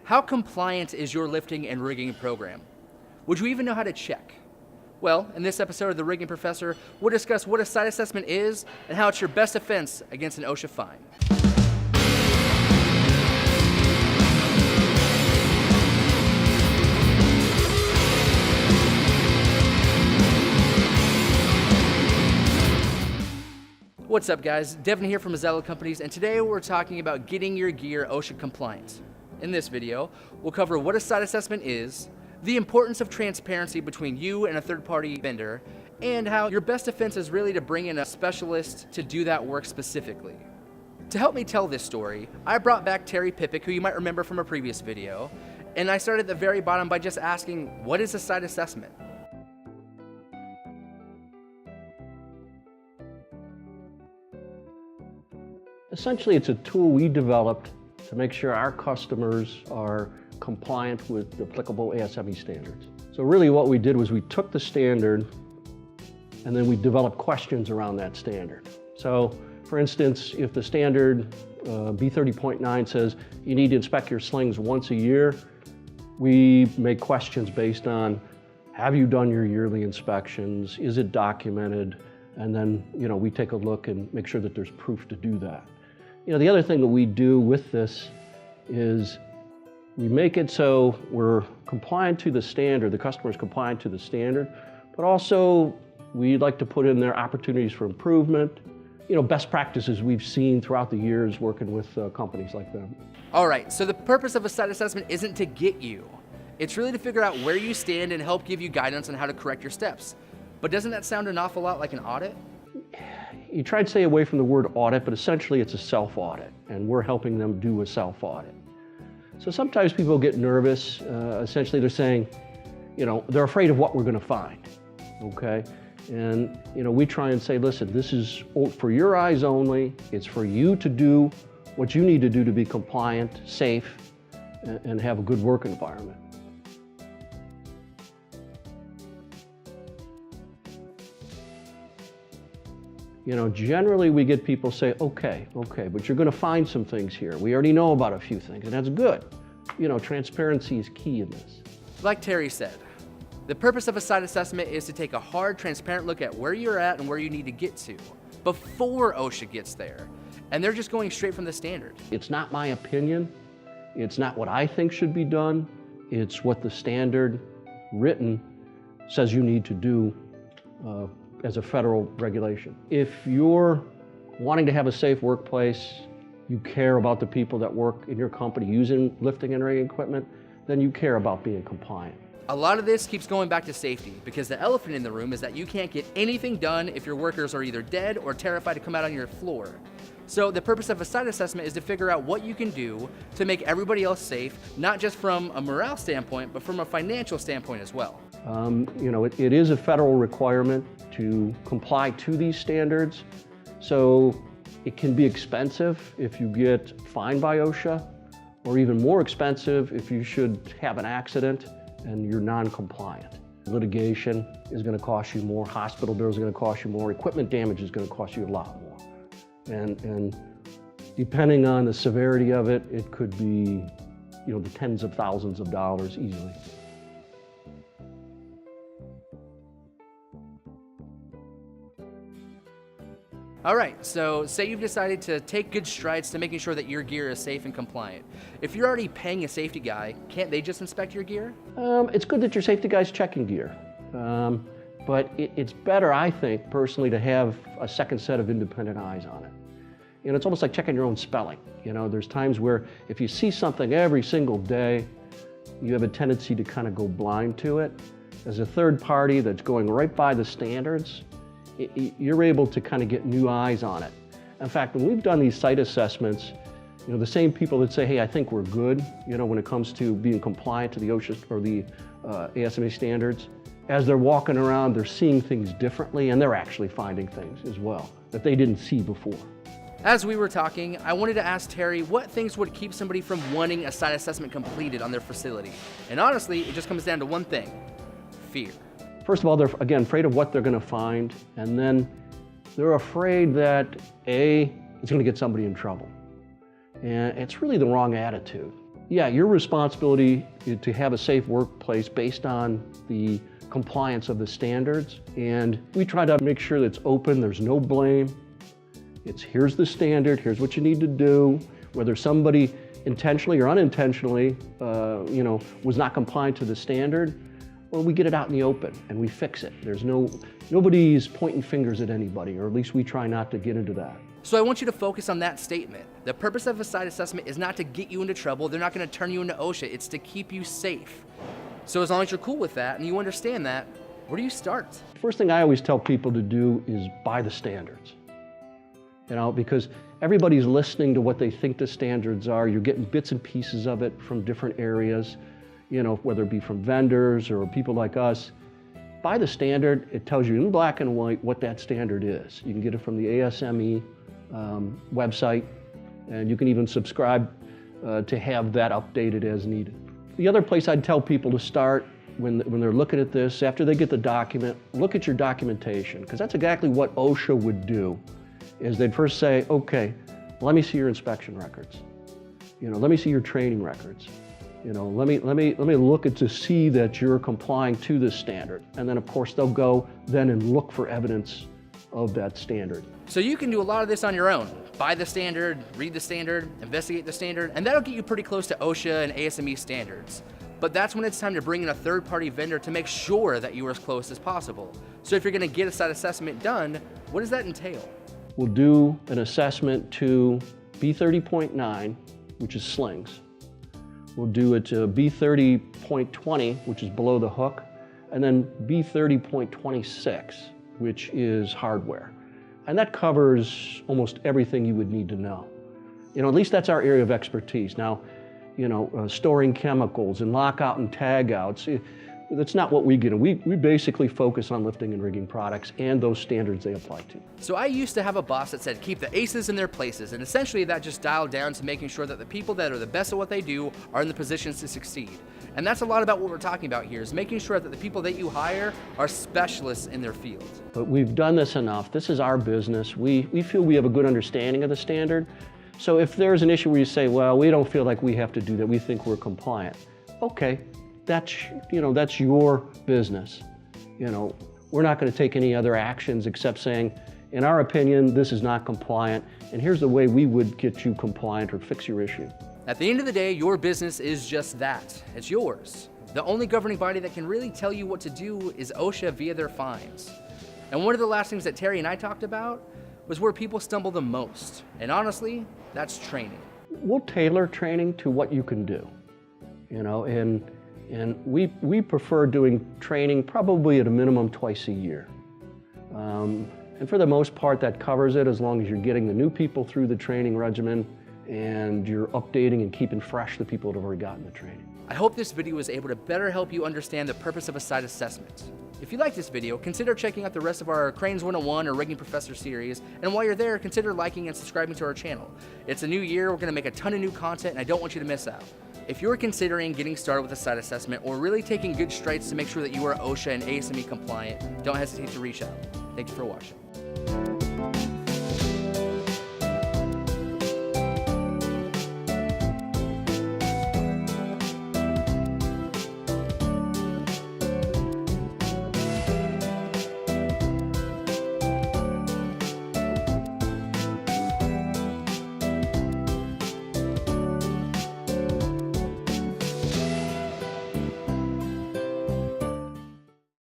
How compliant is your lifting and rigging program? Would you even know how to check? Well, in this episode of The Rigging Professor, we'll discuss what a site assessment is and how it's your best defense against an OSHA fine. What's up guys, Devin here from Mazzella Companies, and today we're talking about getting your gear OSHA compliant. In this video, we'll cover what a site assessment is, the importance of transparency between you and a third-party vendor, and how your best defense is really to bring in a specialist to do that work specifically. To help me tell this story, I brought back Terry Pippick, who you might remember from a previous video, and I started at the very bottom by just asking, what is a site assessment? Essentially, it's a tool we developed to make sure our customers are compliant with the applicable ASME standards. So really what we did was we took the standard and then we developed questions around that standard. So for instance, if the standard B30.9 says you need to inspect your slings once a year, we make questions based on, have you done your yearly inspections? Is it documented? And then, we take a look and make sure that there's proof to do that. The other thing that we do with this is we make it so we're compliant to the standard, the customer is compliant to the standard, but also we'd like to put in there opportunities for improvement, best practices we've seen throughout the years working with companies like them. All right, so the purpose of a site assessment isn't to get you. It's really to figure out where you stand and help give you guidance on how to correct your steps. But doesn't that sound an awful lot like an audit? You try to stay away from the word audit, but essentially it's a self-audit, and we're helping them do a self-audit. So sometimes people get nervous. Essentially they're saying, they're afraid of what we're going to find, okay? And, we try and say, listen, this is for your eyes only. It's for you to do what you need to do to be compliant, safe, and have a good work environment. Generally we get people say, okay, but you're going to find some things here. We already know about a few things, and that's good. Transparency is key in this. Like Terry said, the purpose of a site assessment is to take a hard, transparent look at where you're at and where you need to get to before OSHA gets there. And they're just going straight from the standard. It's not my opinion. It's not what I think should be done. It's what the standard written says you need to do as a federal regulation. If you're wanting to have a safe workplace, you care about the people that work in your company using lifting and rigging equipment, then you care about being compliant. A lot of this keeps going back to safety, because the elephant in the room is that you can't get anything done if your workers are either dead or terrified to come out on your floor. So the purpose of a site assessment is to figure out what you can do to make everybody else safe, not just from a morale standpoint, but from a financial standpoint as well. It is a federal requirement to comply to these standards. So it can be expensive if you get fined by OSHA, or even more expensive if you should have an accident and you're non-compliant. Litigation is going to cost you more, hospital bills are going to cost you more, equipment damage is going to cost you a lot more. And depending on the severity of it, it could be, the tens of thousands of dollars easily. All right, so say you've decided to take good strides to making sure that your gear is safe and compliant. If you're already paying a safety guy, can't they just inspect your gear? It's good that your safety guy's checking gear. But it's better, I think, personally, to have a second set of independent eyes on it. It's almost like checking your own spelling. There's times where if you see something every single day, you have a tendency to kind of go blind to it. As a third party that's going right by the standards, you're able to kind of get new eyes on it. In fact, when we've done these site assessments, the same people that say, hey, I think we're good, when it comes to being compliant to the OSHA or the ASME standards, as they're walking around, they're seeing things differently, and they're actually finding things as well that they didn't see before. As we were talking, I wanted to ask Terry what things would keep somebody from wanting a site assessment completed on their facility. And honestly, it just comes down to one thing: fear. First of all, they're, again, afraid of what they're going to find, and then they're afraid that, A, it's going to get somebody in trouble. And it's really the wrong attitude. Yeah, your responsibility is to have a safe workplace based on the compliance of the standards. And we try to make sure that it's open, there's no blame. It's here's the standard, here's what you need to do. Whether somebody intentionally or unintentionally, was not compliant to the standard, well, we get it out in the open and we fix it. Nobody's pointing fingers at anybody, or at least we try not to get into that. So I want you to focus on that statement. The purpose of a site assessment is not to get you into trouble. They're not going to turn you into OSHA. It's to keep you safe. So as long as you're cool with that and you understand that, where do you start? First thing I always tell people to do is buy the standards. Because everybody's listening to what they think the standards are. You're getting bits and pieces of it from different areas, whether it be from vendors or people like us. Buy the standard. It tells you in black and white what that standard is. You can get it from the ASME website, and you can even subscribe to have that updated as needed. The other place I'd tell people to start when they're looking at this, after they get the document, look at your documentation, because that's exactly what OSHA would do, is they'd first say, okay, let me see your inspection records. Let me see your training records. Let me look to see that you're complying to this standard. And then of course they'll go then and look for evidence of that standard. So you can do a lot of this on your own. Buy the standard, read the standard, investigate the standard, and that'll get you pretty close to OSHA and ASME standards. But that's when it's time to bring in a third-party vendor to make sure that you are as close as possible. So if you're gonna get a site assessment done, what does that entail? We'll do an assessment to B30.9, which is Slings. We'll do it to B30.20, which is below the hook, and then B30.26, which is hardware. And that covers almost everything you would need to know. At least that's our area of expertise. Now, storing chemicals and lockout and tagouts, that's not what we get. We basically focus on lifting and rigging products and those standards they apply to. So I used to have a boss that said, keep the aces in their places. And essentially that just dialed down to making sure that the people that are the best at what they do are in the positions to succeed. And that's a lot about what we're talking about here, is making sure that the people that you hire are specialists in their field. But we've done this enough. This is our business. We feel we have a good understanding of the standard. So if there's an issue where you say, well, we don't feel like we have to do that, we think we're compliant. Okay, that's your business. We're not going to take any other actions except saying, in our opinion, this is not compliant, and here's the way we would get you compliant or fix your issue. At the end of the day, your business is just that. It's yours. The only governing body that can really tell you what to do is OSHA via their fines. And one of the last things that Terry and I talked about was where people stumble the most. And honestly, that's training. We'll tailor training to what you can do. And we prefer doing training probably at a minimum twice a year. And for the most part, that covers it, as long as you're getting the new people through the training regimen and you're updating and keeping fresh the people that have already gotten the training. I hope this video was able to better help you understand the purpose of a site assessment. If you like this video, consider checking out the rest of our Cranes 101 or Rigging Professor series, and while you're there, consider liking and subscribing to our channel. It's a new year, we're going to make a ton of new content, and I don't want you to miss out. If you're considering getting started with a site assessment or really taking good strides to make sure that you are OSHA and ASME compliant, don't hesitate to reach out. Thank you for watching.